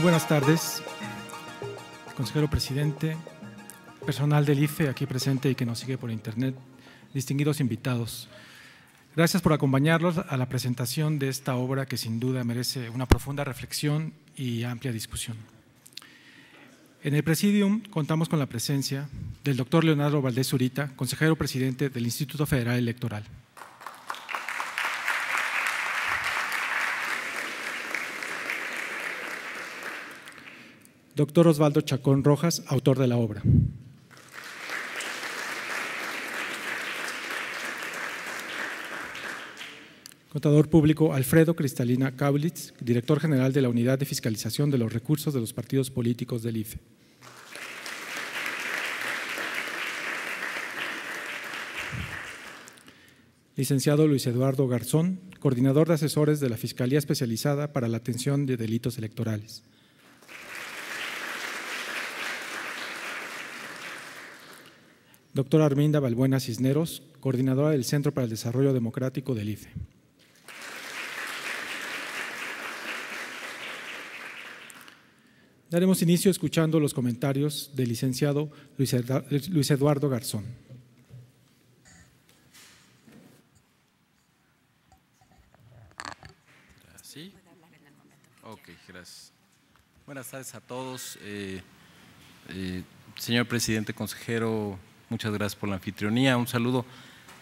buenas tardes, consejero presidente, personal del IFE aquí presente y que nos sigue por internet, distinguidos invitados. Gracias por acompañarnos a la presentación de esta obra que sin duda merece una profunda reflexión y amplia discusión. En el Presidium contamos con la presencia del doctor Leonardo Valdés Zurita, consejero presidente del Instituto Federal Electoral. Doctor Osvaldo Chacón Rojas, autor de la obra. Contador público Alfredo Cristalina Kaulitz, director general de la Unidad de Fiscalización de los Recursos de los Partidos Políticos del IFE. Licenciado Luis Eduardo Garzón, coordinador de asesores de la Fiscalía Especializada para la Atención de Delitos Electorales. Doctora Arminda Balbuena Cisneros, coordinadora del Centro para el Desarrollo Democrático del IFE. Daremos inicio escuchando los comentarios del licenciado Luis Eduardo Garzón. ¿Sí? Ok, gracias. Buenas tardes a todos. Señor presidente, consejero, muchas gracias por la anfitrionía. Un saludo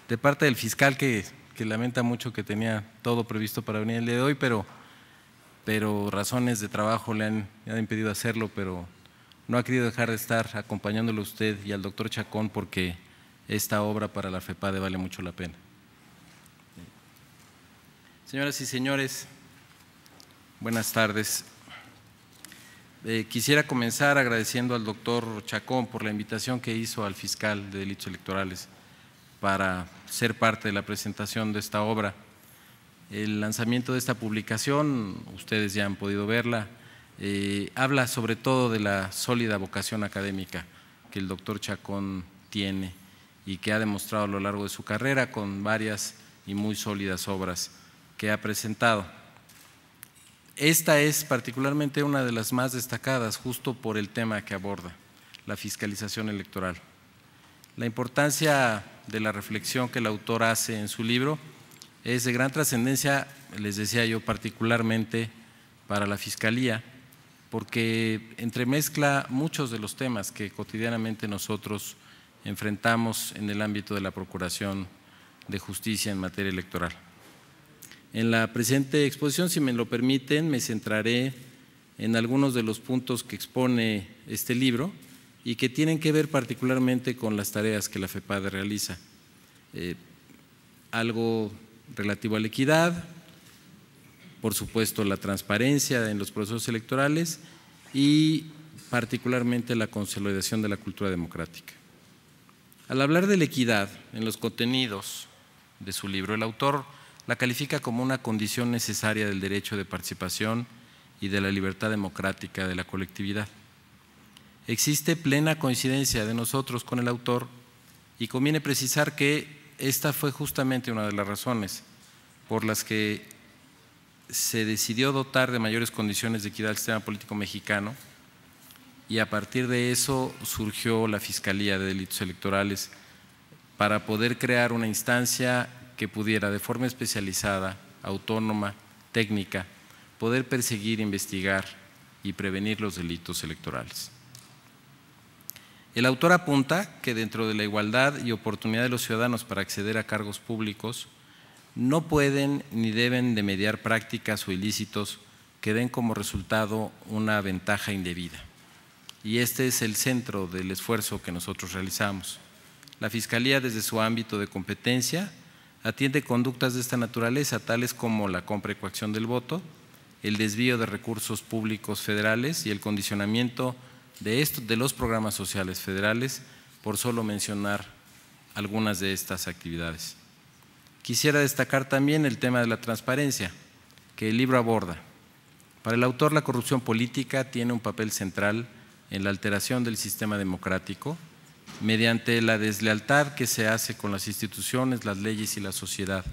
de parte del fiscal que lamenta mucho que tenía todo previsto para venir el día de hoy, pero razones de trabajo le han impedido hacerlo, pero no ha querido dejar de estar acompañándolo a usted y al doctor Chacón porque esta obra para la FEPADE vale mucho la pena. Señoras y señores, buenas tardes. Quisiera comenzar agradeciendo al doctor Chacón por la invitación que hizo al fiscal de delitos electorales para ser parte de la presentación de esta obra. El lanzamiento de esta publicación, ustedes ya han podido verla, habla sobre todo de la sólida vocación académica que el doctor Chacón tiene y que ha demostrado a lo largo de su carrera con varias y muy sólidas obras que ha presentado. Esta es particularmente una de las más destacadas justo por el tema que aborda, la fiscalización electoral. La importancia de la reflexión que el autor hace en su libro es de gran trascendencia, les decía yo, particularmente para la Fiscalía, porque entremezcla muchos de los temas que cotidianamente nosotros enfrentamos en el ámbito de la Procuración de Justicia en materia electoral. En la presente exposición, si me lo permiten, me centraré en algunos de los puntos que expone este libro y que tienen que ver particularmente con las tareas que la FEPADE realiza. Algo relativo a la equidad, por supuesto la transparencia en los procesos electorales y particularmente la consolidación de la cultura democrática. Al hablar de la equidad en los contenidos de su libro, el autor la califica como una condición necesaria del derecho de participación y de la libertad democrática de la colectividad. Existe plena coincidencia de nosotros con el autor y conviene precisar que esta fue justamente una de las razones por las que se decidió dotar de mayores condiciones de equidad al sistema político mexicano y a partir de eso surgió la Fiscalía de Delitos Electorales para poder crear una instancia que pudiera de forma especializada, autónoma, técnica, poder perseguir, investigar y prevenir los delitos electorales. El autor apunta que dentro de la igualdad y oportunidad de los ciudadanos para acceder a cargos públicos no pueden ni deben de mediar prácticas o ilícitos que den como resultado una ventaja indebida. Y este es el centro del esfuerzo que nosotros realizamos. La Fiscalía, desde su ámbito de competencia, atiende conductas de esta naturaleza, tales como la compra y coacción del voto, el desvío de recursos públicos federales y el condicionamiento de los programas sociales federales, por solo mencionar algunas de estas actividades. Quisiera destacar también el tema de la transparencia, que el libro aborda. Para el autor, la corrupción política tiene un papel central en la alteración del sistema democrático mediante la deslealtad que se hace con las instituciones, las leyes y la sociedad.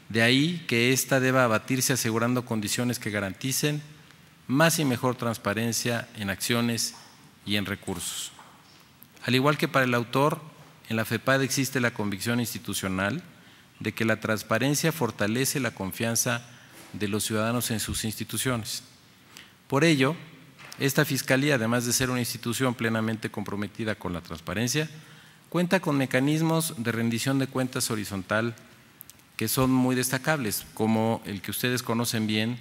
De ahí que ésta deba abatirse asegurando condiciones que garanticen más y mejor transparencia en acciones y en recursos. Al igual que para el autor, en la FEPADE existe la convicción institucional de que la transparencia fortalece la confianza de los ciudadanos en sus instituciones. Por ello, esta Fiscalía, además de ser una institución plenamente comprometida con la transparencia, cuenta con mecanismos de rendición de cuentas horizontal que son muy destacables, como el que ustedes conocen bien,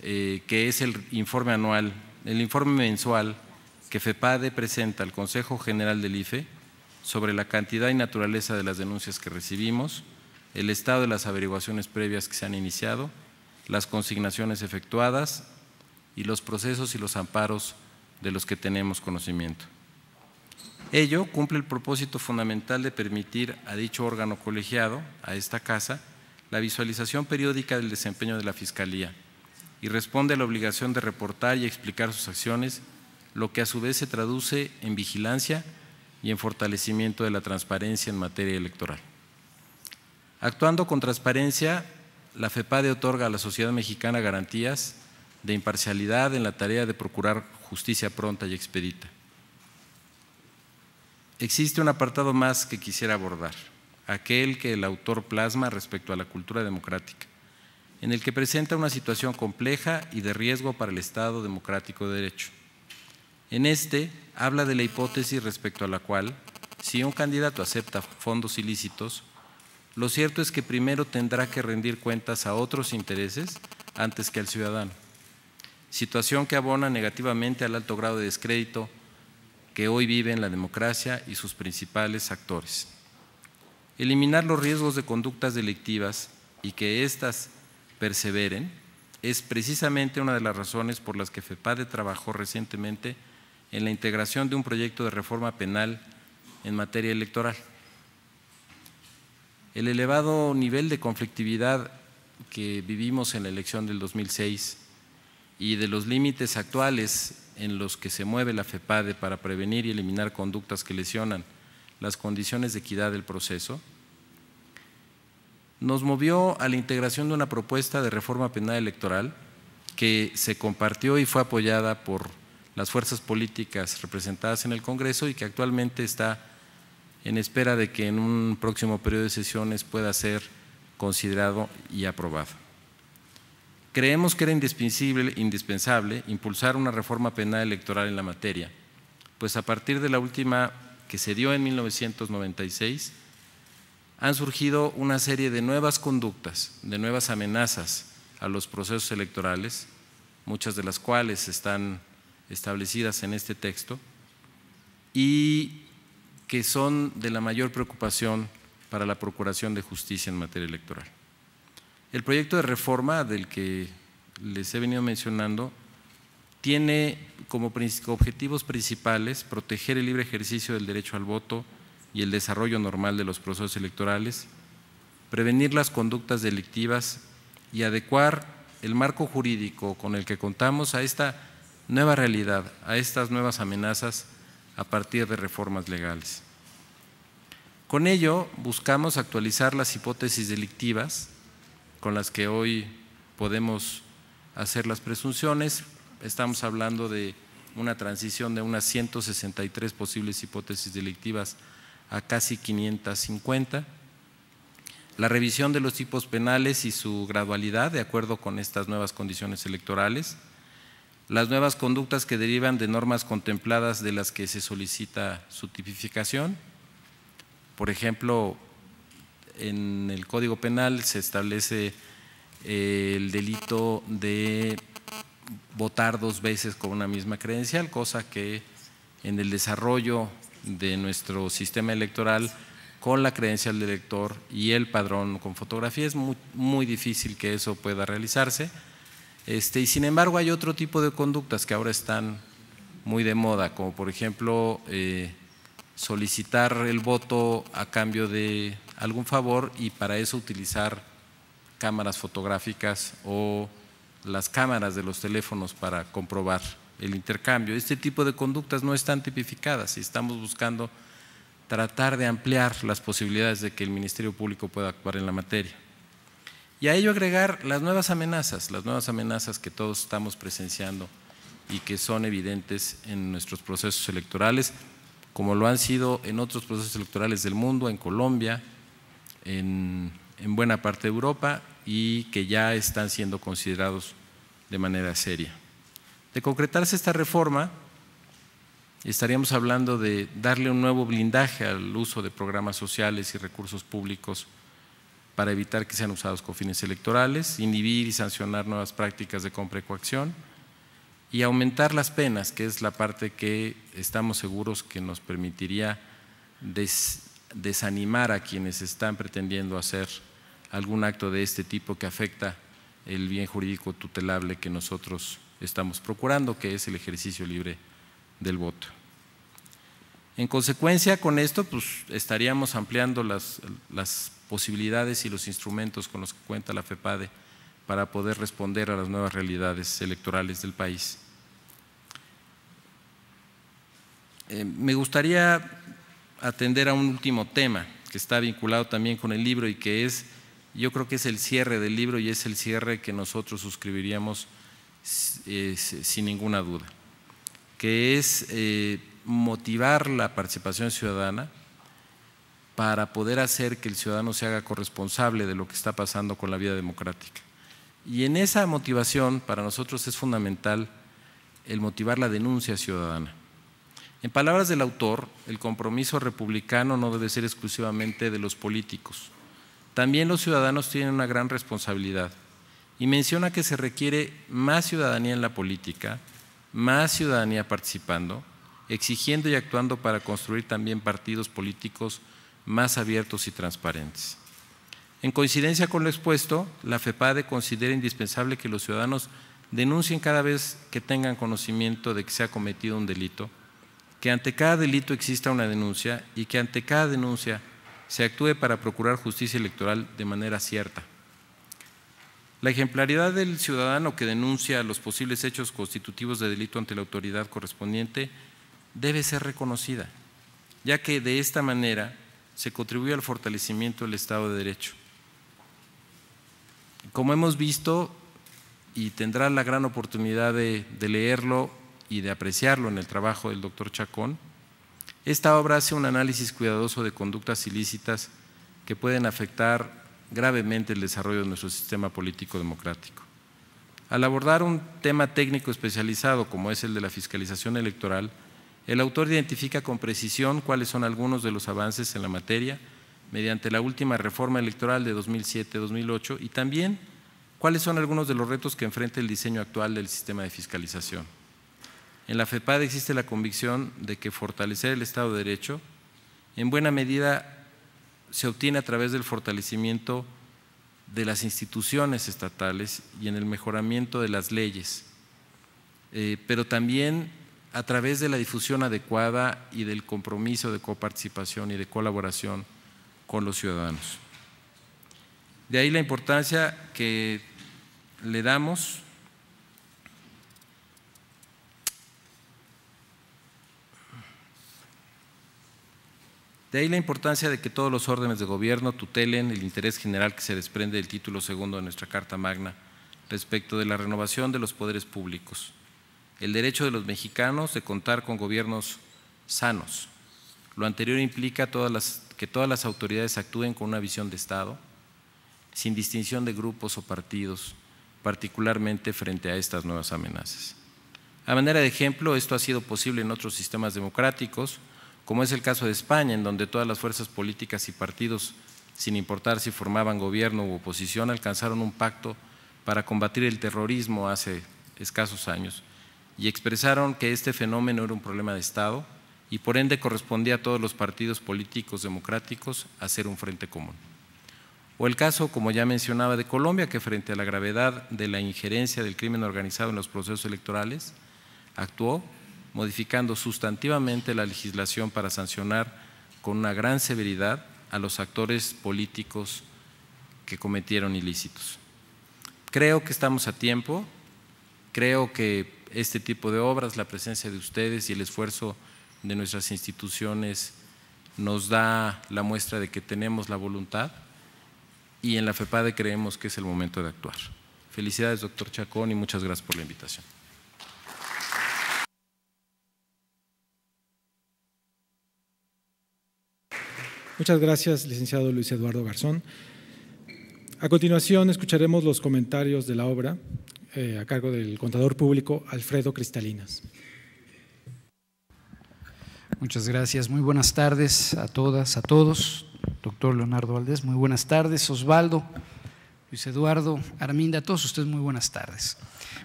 que es el informe anual, el informe mensual que FEPADE presenta al Consejo General del IFE sobre la cantidad y naturaleza de las denuncias que recibimos, el estado de las averiguaciones previas que se han iniciado, las consignaciones efectuadas y los procesos y los amparos de los que tenemos conocimiento. Ello cumple el propósito fundamental de permitir a dicho órgano colegiado, a esta casa, la visualización periódica del desempeño de la Fiscalía y responde a la obligación de reportar y explicar sus acciones, lo que a su vez se traduce en vigilancia y en fortalecimiento de la transparencia en materia electoral. Actuando con transparencia, la FEPADE otorga a la sociedad mexicana garantías de imparcialidad en la tarea de procurar justicia pronta y expedita. Existe un apartado más que quisiera abordar, aquel que el autor plasma respecto a la cultura democrática, en el que presenta una situación compleja y de riesgo para el Estado democrático de derecho. En este habla de la hipótesis respecto a la cual, si un candidato acepta fondos ilícitos, lo cierto es que primero tendrá que rendir cuentas a otros intereses antes que al ciudadano, situación que abona negativamente al alto grado de descrédito que hoy vive en la democracia y sus principales actores. Eliminar los riesgos de conductas delictivas y que éstas perseveren es precisamente una de las razones por las que FEPADE trabajó recientemente en la integración de un proyecto de reforma penal en materia electoral. El elevado nivel de conflictividad que vivimos en la elección del 2006 y de los límites actuales en los que se mueve la FEPADE para prevenir y eliminar conductas que lesionan las condiciones de equidad del proceso, nos movió a la integración de una propuesta de reforma penal electoral que se compartió y fue apoyada por las fuerzas políticas representadas en el Congreso y que actualmente está en espera de que en un próximo periodo de sesiones pueda ser considerado y aprobado. Creemos que era indispensable impulsar una reforma penal electoral en la materia, pues a partir de la última que se dio en 1996, han surgido una serie de nuevas conductas, de nuevas amenazas a los procesos electorales, muchas de las cuales están establecidas en este texto y que son de la mayor preocupación para la procuración de justicia en materia electoral. El proyecto de reforma del que les he venido mencionando tiene como objetivos principales proteger el libre ejercicio del derecho al voto y el desarrollo normal de los procesos electorales, prevenir las conductas delictivas y adecuar el marco jurídico con el que contamos a esta nueva realidad, a estas nuevas amenazas a partir de reformas legales. Con ello buscamos actualizar las hipótesis delictivas con las que hoy podemos hacer las presunciones. Estamos hablando de una transición de unas 163 posibles hipótesis delictivas a casi 550. La revisión de los tipos penales y su gradualidad de acuerdo con estas nuevas condiciones electorales. Las nuevas conductas que derivan de normas contempladas de las que se solicita su tipificación. Por ejemplo, en el Código Penal se establece el delito de votar 2 veces con una misma credencial, cosa que en el desarrollo de nuestro sistema electoral con la credencial del elector y el padrón con fotografía es muy difícil que eso pueda realizarse. Y sin embargo hay otro tipo de conductas que ahora están muy de moda, como por ejemplo solicitar el voto a cambio de algún favor y para eso utilizar cámaras fotográficas o las cámaras de los teléfonos para comprobar el intercambio. Este tipo de conductas no están tipificadas y estamos buscando tratar de ampliar las posibilidades de que el Ministerio Público pueda actuar en la materia. Y a ello agregar las nuevas amenazas que todos estamos presenciando y que son evidentes en nuestros procesos electorales, como lo han sido en otros procesos electorales del mundo, en Colombia, en buena parte de Europa, y que ya están siendo considerados de manera seria. De concretarse esta reforma, estaríamos hablando de darle un nuevo blindaje al uso de programas sociales y recursos públicos para evitar que sean usados con fines electorales, inhibir y sancionar nuevas prácticas de compra y coacción y aumentar las penas, que es la parte que estamos seguros que nos permitiría desanimar a quienes están pretendiendo hacer algún acto de este tipo que afecta el bien jurídico tutelable que nosotros estamos procurando, que es el ejercicio libre del voto. En consecuencia, con esto pues, estaríamos ampliando las posibilidades y los instrumentos con los que cuenta la FEPADE para poder responder a las nuevas realidades electorales del país. Me gustaría atender a un último tema que está vinculado también con el libro y que es, yo creo que es el cierre del libro y es el cierre que nosotros suscribiríamos sin ninguna duda, que es motivar la participación ciudadana para poder hacer que el ciudadano se haga corresponsable de lo que está pasando con la vida democrática. Y en esa motivación para nosotros es fundamental el motivar la denuncia ciudadana. En palabras del autor, el compromiso republicano no debe ser exclusivamente de los políticos. También los ciudadanos tienen una gran responsabilidad y menciona que se requiere más ciudadanía en la política, más ciudadanía participando, exigiendo y actuando para construir también partidos políticos más abiertos y transparentes. En coincidencia con lo expuesto, la FEPADE considera indispensable que los ciudadanos denuncien cada vez que tengan conocimiento de que se ha cometido un delito, que ante cada delito exista una denuncia y que ante cada denuncia se actúe para procurar justicia electoral de manera cierta. La ejemplaridad del ciudadano que denuncia los posibles hechos constitutivos de delito ante la autoridad correspondiente debe ser reconocida, ya que de esta manera se contribuye al fortalecimiento del Estado de Derecho. Como hemos visto, y tendrá la gran oportunidad de leerlo y de apreciarlo en el trabajo del doctor Chacón, esta obra hace un análisis cuidadoso de conductas ilícitas que pueden afectar gravemente el desarrollo de nuestro sistema político democrático. Al abordar un tema técnico especializado como es el de la fiscalización electoral, el autor identifica con precisión cuáles son algunos de los avances en la materia mediante la última reforma electoral de 2007-2008 y también cuáles son algunos de los retos que enfrenta el diseño actual del sistema de fiscalización. En la FEPADE existe la convicción de que fortalecer el Estado de Derecho en buena medida se obtiene a través del fortalecimiento de las instituciones estatales y en el mejoramiento de las leyes, pero también a través de la difusión adecuada y del compromiso de coparticipación y de colaboración con los ciudadanos. De ahí la importancia que le damos de que todos los órdenes de gobierno tutelen el interés general que se desprende del título segundo de nuestra Carta Magna respecto de la renovación de los poderes públicos, el derecho de los mexicanos de contar con gobiernos sanos. Lo anterior implica que todas las autoridades actúen con una visión de Estado, sin distinción de grupos o partidos, particularmente frente a estas nuevas amenazas. A manera de ejemplo, esto ha sido posible en otros sistemas democráticos, como es el caso de España, en donde todas las fuerzas políticas y partidos, sin importar si formaban gobierno u oposición, alcanzaron un pacto para combatir el terrorismo hace escasos años y expresaron que este fenómeno era un problema de Estado y por ende correspondía a todos los partidos políticos democráticos hacer un frente común. O el caso, como ya mencionaba, de Colombia, que frente a la gravedad de la injerencia del crimen organizado en los procesos electorales, actuó modificando sustantivamente la legislación para sancionar con una gran severidad a los actores políticos que cometieron ilícitos. Creo que estamos a tiempo, creo que este tipo de obras, la presencia de ustedes y el esfuerzo de nuestras instituciones nos da la muestra de que tenemos la voluntad y en la FEPADE creemos que es el momento de actuar. Felicidades, doctor Chacón, y muchas gracias por la invitación. Muchas gracias, licenciado Luis Eduardo Garzón. A continuación, escucharemos los comentarios de la obra a cargo del contador público Alfredo Cristalinas. Muchas gracias. Muy buenas tardes a todas, a todos. Doctor Leonardo Valdés, muy buenas tardes. Osvaldo, Luis Eduardo, Arminda, a todos ustedes muy buenas tardes.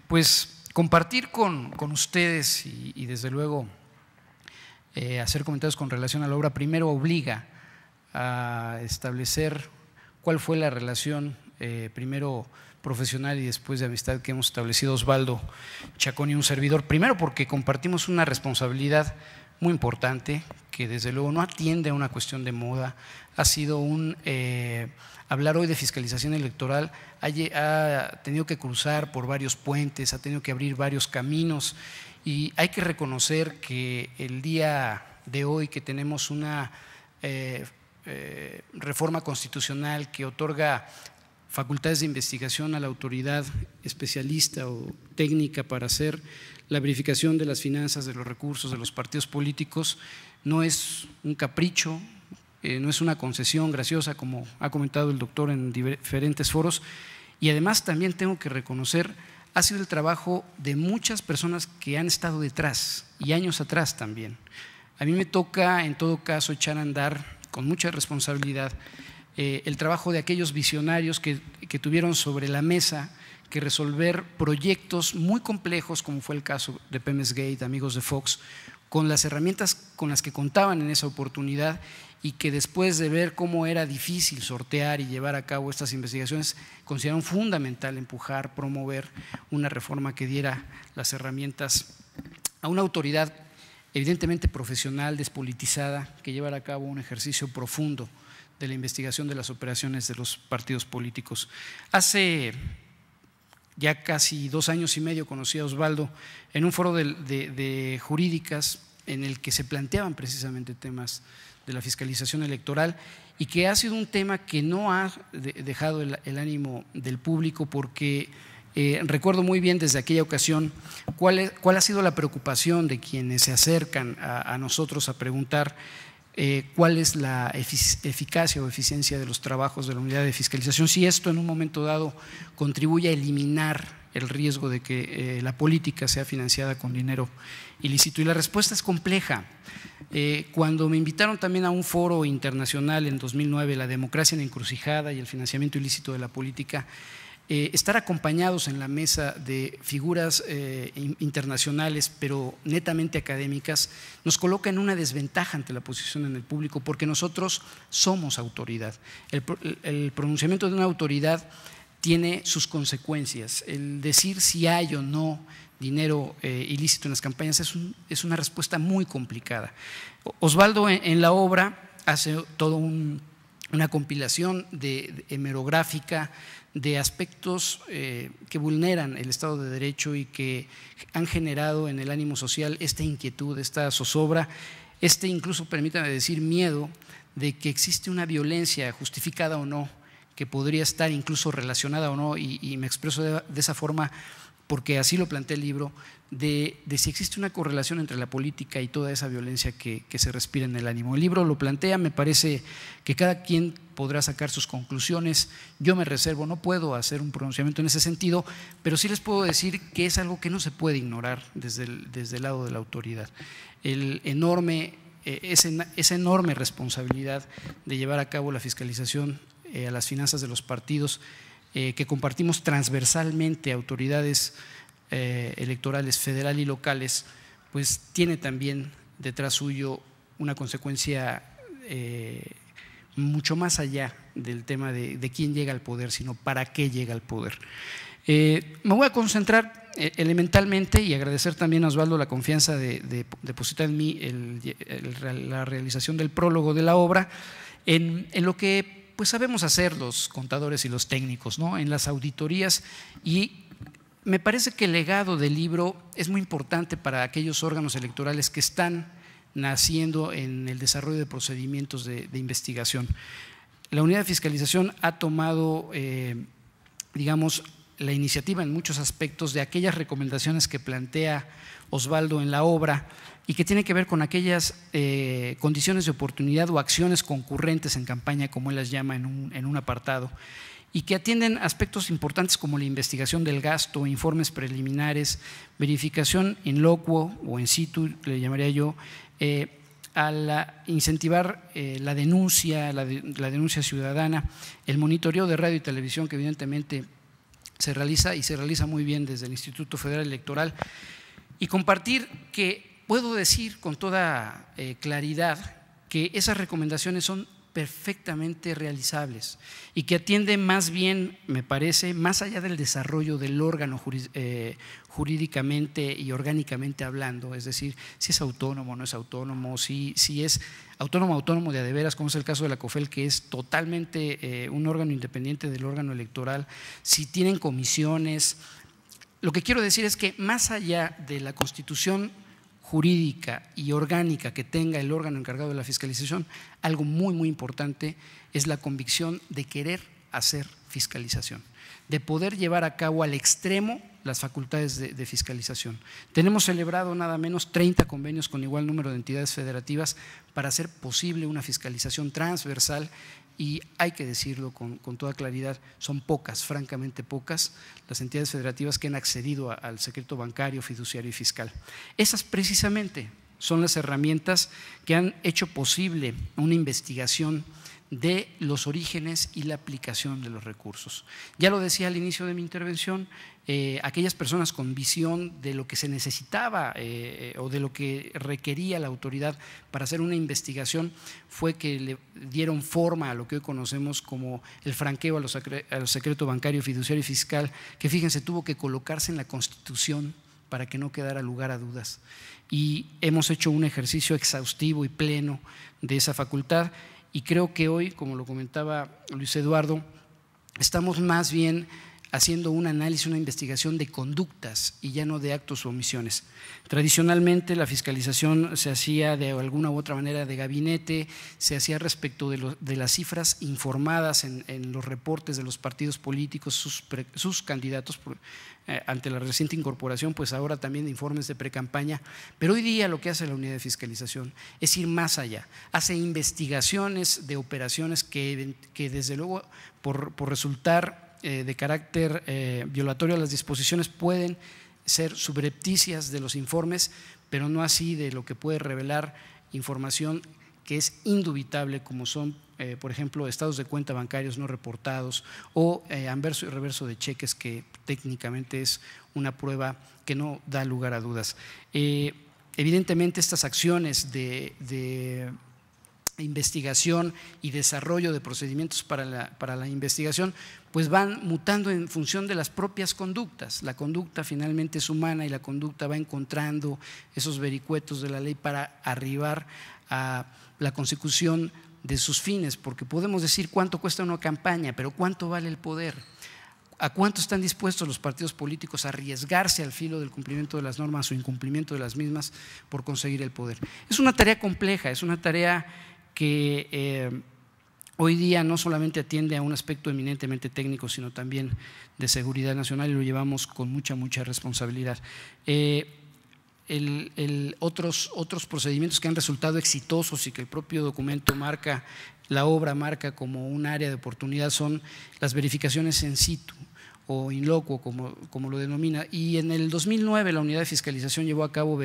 Pues compartir con ustedes y desde luego hacer comentarios con relación a la obra primero obliga a establecer cuál fue la relación primero profesional y después de amistad que hemos establecido Osvaldo Chacón y un servidor. Primero porque compartimos una responsabilidad muy importante que desde luego no atiende a una cuestión de moda. Ha sido hablar hoy de fiscalización electoral, ha tenido que cruzar por varios puentes, ha tenido que abrir varios caminos y hay que reconocer que el día de hoy que tenemos una reforma constitucional que otorga facultades de investigación a la autoridad especialista o técnica para hacer la verificación de las finanzas, de los recursos de los partidos políticos, no es un capricho, no es una concesión graciosa como ha comentado el doctor en diferentes foros, y además también tengo que reconocer ha sido el trabajo de muchas personas que han estado detrás y años atrás también. A mí me toca en todo caso echar a andar con mucha responsabilidad el trabajo de aquellos visionarios que tuvieron sobre la mesa que resolver proyectos muy complejos, como fue el caso de Pemex Gate, amigos de Fox, con las herramientas con las que contaban en esa oportunidad y que después de ver cómo era difícil sortear y llevar a cabo estas investigaciones, consideraron fundamental empujar, promover una reforma que diera las herramientas a una autoridad evidentemente profesional, despolitizada, que llevara a cabo un ejercicio profundo de la investigación de las operaciones de los partidos políticos. Hace ya casi 2 años y medio conocí a Osvaldo en un foro de jurídicas en el que se planteaban precisamente temas de la fiscalización electoral y que ha sido un tema que no ha dejado el ánimo del público porque recuerdo muy bien desde aquella ocasión cuál ha sido la preocupación de quienes se acercan a nosotros a preguntar cuál es la eficacia o eficiencia de los trabajos de la unidad de fiscalización, si esto en un momento dado contribuye a eliminar el riesgo de que la política sea financiada con dinero ilícito. Y la respuesta es compleja. Cuando me invitaron también a un foro internacional en 2009, la democracia en la encrucijada y el financiamiento ilícito de la política, estar acompañados en la mesa de figuras internacionales pero netamente académicas nos coloca en una desventaja ante la posición en el público porque nosotros somos autoridad. El pronunciamiento de una autoridad tiene sus consecuencias. El decir si hay o no dinero ilícito en las campañas es una respuesta muy complicada. Osvaldo en la obra hace toda una compilación hemerográfica de aspectos que vulneran el Estado de Derecho y que han generado en el ánimo social esta inquietud, esta zozobra, incluso, permítame decir, miedo de que existe una violencia justificada o no, que podría estar incluso relacionada o no, y me expreso de esa forma porque así lo plantea el libro, de si existe una correlación entre la política y toda esa violencia que se respira en el ánimo. El libro lo plantea, me parece que cada quien podrá sacar sus conclusiones. Yo me reservo, no puedo hacer un pronunciamiento en ese sentido, pero sí les puedo decir que es algo que no se puede ignorar desde el lado de la autoridad. Esa enorme responsabilidad de llevar a cabo la fiscalización a las finanzas de los partidos que compartimos transversalmente autoridades electorales federal y locales, pues tiene también detrás suyo una consecuencia mucho más allá del tema de quién llega al poder, sino para qué llega al poder. Me voy a concentrar elementalmente y agradecer también a Osvaldo la confianza de depositar en mí la realización del prólogo de la obra en lo que pues sabemos hacer los contadores y los técnicos, ¿no? En las auditorías, y me parece que el legado del libro es muy importante para aquellos órganos electorales que están naciendo en el desarrollo de procedimientos de investigación. La unidad de fiscalización ha tomado, digamos, la iniciativa en muchos aspectos de aquellas recomendaciones que plantea Osvaldo en la obra y que tiene que ver con aquellas condiciones de oportunidad o acciones concurrentes en campaña, como él las llama en un apartado, y que atienden aspectos importantes como la investigación del gasto, informes preliminares, verificación in loco o in situ, le llamaría yo, a incentivar la denuncia ciudadana, el monitoreo de radio y televisión que evidentemente se realiza y se realiza muy bien desde el Instituto Federal Electoral, y compartir que puedo decir con toda claridad que esas recomendaciones son perfectamente realizables y que atiende más bien, me parece, más allá del desarrollo del órgano jurídicamente y orgánicamente hablando, es decir, si es autónomo o no es autónomo, si es autónomo de a de veras, como es el caso de la COFEL, que es totalmente un órgano independiente del órgano electoral, si tienen comisiones. Lo que quiero decir es que más allá de la constitución jurídica y orgánica que tenga el órgano encargado de la fiscalización, algo muy, muy importante es la convicción de querer hacer fiscalización, de poder llevar a cabo al extremo las facultades de fiscalización. Tenemos celebrado nada menos 30 convenios con igual número de entidades federativas para hacer posible una fiscalización transversal, y hay que decirlo con toda claridad, son pocas, francamente pocas, las entidades federativas que han accedido al secreto bancario, fiduciario y fiscal. Esas precisamente son las herramientas que han hecho posible una investigación de los orígenes y la aplicación de los recursos. Ya lo decía al inicio de mi intervención, aquellas personas con visión de lo que se necesitaba o de lo que requería la autoridad para hacer una investigación fue que le dieron forma a lo que hoy conocemos como el franqueo a los secretos bancario, fiduciario y fiscal, que fíjense, tuvo que colocarse en la Constitución para que no quedara lugar a dudas. Y hemos hecho un ejercicio exhaustivo y pleno de esa facultad. Y creo que hoy, como lo comentaba Luis Eduardo, estamos más bien haciendo un análisis, una investigación de conductas y ya no de actos o omisiones. Tradicionalmente la fiscalización se hacía de alguna u otra manera de gabinete, se hacía respecto de las cifras informadas en los reportes de los partidos políticos, sus candidatos ante la reciente incorporación, pues ahora también de informes de precampaña, pero hoy día lo que hace la unidad de fiscalización es ir más allá, hace investigaciones de operaciones que desde luego por resultar de carácter violatorio a las disposiciones pueden ser subrepticias de los informes, pero no así de lo que puede revelar información que es indubitable, como son, por ejemplo, estados de cuenta bancarios no reportados o anverso y reverso de cheques, que técnicamente es una prueba que no da lugar a dudas. Evidentemente estas acciones de investigación y desarrollo de procedimientos para la investigación pues van mutando en función de las propias conductas. La conducta finalmente es humana y la conducta va encontrando esos vericuetos de la ley para arribar a la consecución de sus fines, porque podemos decir cuánto cuesta una campaña, pero cuánto vale el poder. ¿A cuánto están dispuestos los partidos políticos a arriesgarse al filo del cumplimiento de las normas o incumplimiento de las mismas por conseguir el poder? Es una tarea compleja, es una tarea que hoy día no solamente atiende a un aspecto eminentemente técnico, sino también de seguridad nacional, y lo llevamos con mucha responsabilidad. Otros procedimientos que han resultado exitosos y que el propio documento marca, la obra marca como un área de oportunidad, son las verificaciones in situ o in loco, como lo denomina. Y en el 2009 la unidad de fiscalización llevó a cabo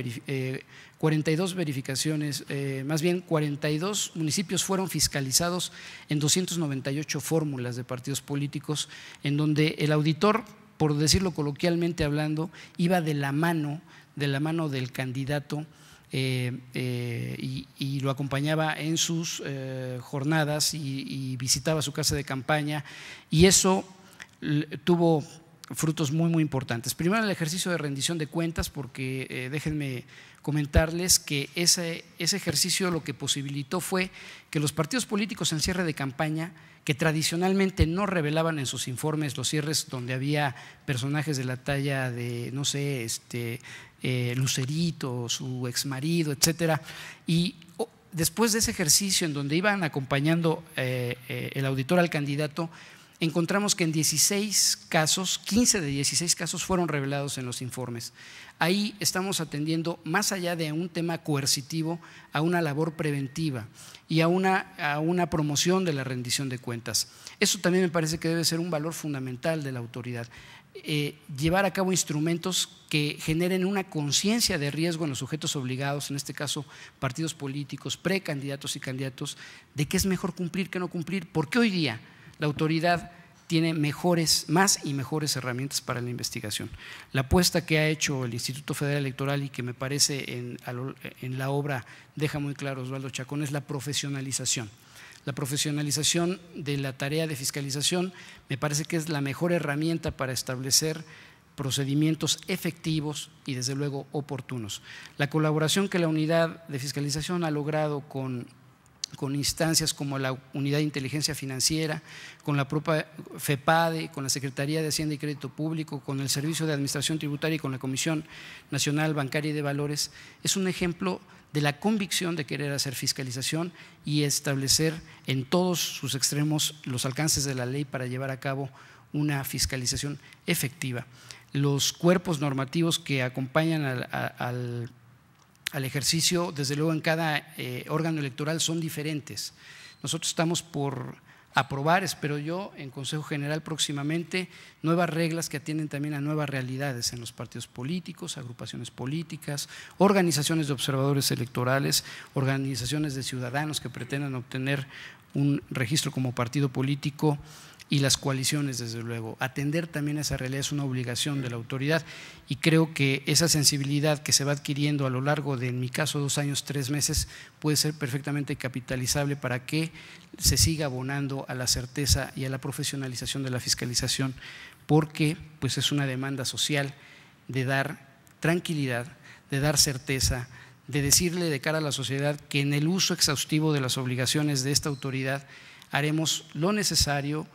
42 verificaciones, más bien 42 municipios fueron fiscalizados en 298 fórmulas de partidos políticos, en donde el auditor, por decirlo coloquialmente hablando, iba de la mano del candidato y lo acompañaba en sus jornadas y visitaba su casa de campaña, y eso tuvo frutos muy importantes. Primero, el ejercicio de rendición de cuentas, porque déjenme comentarles que ese ejercicio lo que posibilitó fue que los partidos políticos en cierre de campaña, que tradicionalmente no revelaban en sus informes los cierres donde había personajes de la talla de, no sé, Lucerito, su exmarido, etcétera, y después de ese ejercicio en donde iban acompañando el auditor al candidato, encontramos que en 16 casos, 15 de 16 casos fueron revelados en los informes. Ahí estamos atendiendo, más allá de un tema coercitivo, a una labor preventiva y a una promoción de la rendición de cuentas. Eso también me parece que debe ser un valor fundamental de la autoridad. Llevar a cabo instrumentos que generen una conciencia de riesgo en los sujetos obligados, en este caso partidos políticos, precandidatos y candidatos, de qué es mejor cumplir que no cumplir, porque hoy día la autoridad tiene más y mejores herramientas para la investigación. La apuesta que ha hecho el Instituto Federal Electoral y que me parece en la obra deja muy claro Osvaldo Chacón es la profesionalización. La profesionalización de la tarea de fiscalización me parece que es la mejor herramienta para establecer procedimientos efectivos y desde luego oportunos. La colaboración que la unidad de fiscalización ha logrado con instancias como la Unidad de Inteligencia Financiera, con la propia FEPADE, con la Secretaría de Hacienda y Crédito Público, con el Servicio de Administración Tributaria y con la Comisión Nacional Bancaria y de Valores, es un ejemplo de la convicción de querer hacer fiscalización y establecer en todos sus extremos los alcances de la ley para llevar a cabo una fiscalización efectiva. Los cuerpos normativos que acompañan al ejercicio, desde luego en cada órgano electoral son diferentes. Nosotros estamos por aprobar, espero yo, en Consejo General próximamente, nuevas reglas que atienden también a nuevas realidades en los partidos políticos, agrupaciones políticas, organizaciones de observadores electorales, organizaciones de ciudadanos que pretendan obtener un registro como partido político y las coaliciones, desde luego. Atender también a esa realidad es una obligación de la autoridad y creo que esa sensibilidad que se va adquiriendo a lo largo de, en mi caso, 2 años, 3 meses, puede ser perfectamente capitalizable para que se siga abonando a la certeza y a la profesionalización de la fiscalización, porque pues es una demanda social de dar tranquilidad, de dar certeza, de decirle de cara a la sociedad que en el uso exhaustivo de las obligaciones de esta autoridad haremos lo necesario,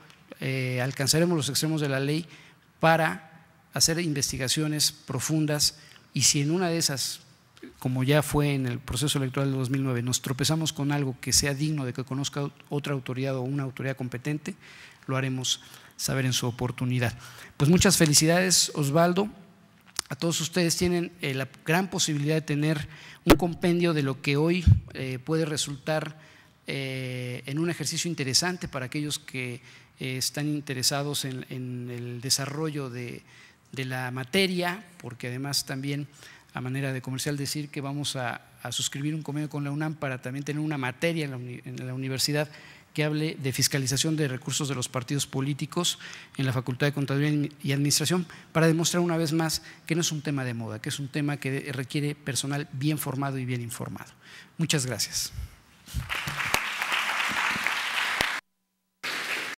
alcanzaremos los extremos de la ley para hacer investigaciones profundas y si en una de esas, como ya fue en el proceso electoral de 2009, nos tropezamos con algo que sea digno de que conozca otra autoridad o una autoridad competente, lo haremos saber en su oportunidad. Pues muchas felicidades, Osvaldo. A todos ustedes tienen la gran posibilidad de tener un compendio de lo que hoy puede resultar en un ejercicio interesante para aquellos que están interesados en el desarrollo de la materia, porque además también a manera de comercial decir que vamos a suscribir un convenio con la UNAM para también tener una materia en la universidad que hable de fiscalización de recursos de los partidos políticos en la Facultad de Contaduría y Administración, para demostrar una vez más que no es un tema de moda, que es un tema que requiere personal bien formado y bien informado. Muchas gracias.